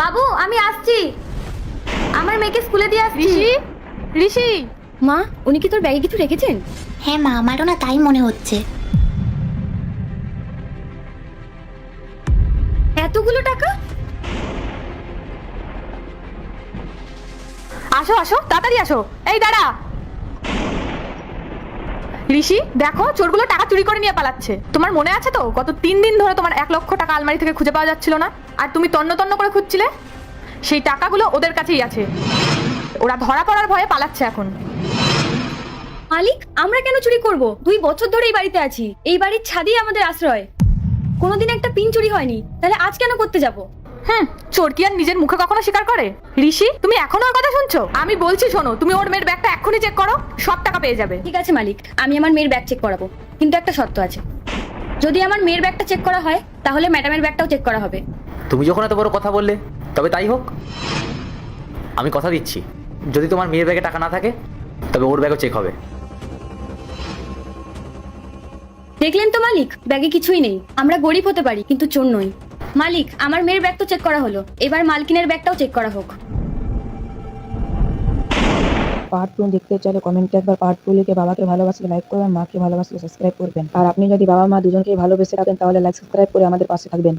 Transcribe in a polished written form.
বাবু আমি আসছি, আমার মেয়েকে স্কুলে দিয়ে আসছি। ঋষি, ঋষি, মা, উনি কি তোর ব্যাগে কিছু রেখেছেন? হ্যাঁ মা, আমারও না তাই মনে হচ্ছে। এতগুলো টাকা? আসো আসো, তাড়াতাড়ি আসো। এই দাঁড়া। ঋষি, দেখো চোরগুলো টাকা চুরি করে নিয়ে পালাচ্ছে। তোমার মনে আছে তো গত 3 দিন ধরে তোমার 1 লক্ষ টাকা আলমারি থেকে খুঁজে পাওয়া যাচ্ছিল না, আর তুমি তন্ন তন্ন করে খুঁজছিলে। সেই টাকাগুলো ওদের কাছেই আছে। ওরা ধরা পড়ার ভয়ে পালাচ্ছে এখন। মালিক, আমরা কেন চুরি করব? 2 বছর ধরে এই বাড়িতে আছি, এই বাড়ির ছাদেই আমাদের আশ্রয়। কোনোদিন একটা পিন চুরি হয়নি, তাহলে আজ কেন করতে যাব? চোর কি আর নিজের মুখে কখনো স্বীকার করে? ঋষি, তুমি এখনো ওর কথা শুনছো? আমি বলছি শোনো, তুমি ওর মেয়ের ব্যাগটা এক্ষুনি চেক করো, সব টাকা পেয়ে যাবে। ঠিক আছে মালিক, আমি আমার মেয়ের ব্যাগ চেক করাবো, কিন্তু একটা শর্ত আছে। যদি আমার মেয়ের ব্যাগটা চেক করা হয়, তাহলে ম্যাডামের ব্যাগটাও চেক করা হবে। তুমি যখন এত বড় কথা বললে, তবে তাই হোক। আমি কথা দিচ্ছি, যদি তোমার মেয়ের ব্যাগে টাকা না থাকে, তবে ওর ব্যাগও চেক হবে। দেখলেন তো মালিক, ব্যাগে কিছুই নেই। আমরা গরিব হতে পারি, কিন্তু চোর নই। মালিক, আমার মেয়ের ব্যাগ তো চেক করা হলো, এবার মালকিনের ব্যাগটাও চেক করা হোক। পার্ট 2 দেখতে চাইলে কমেন্টে একবার পার্ট 2 লিখে বাবাকে ভালোবাসলে লাইক করবেন, মাকে ভালোবাসলে সাবস্ক্রাইব করবেন। আর আপনি যদি বাবা মা দুজনকেই ভালোবেসে থাকেন তাহলে লাইক সাবস্ক্রাইব করে আমাদের পাশে থাকবেন।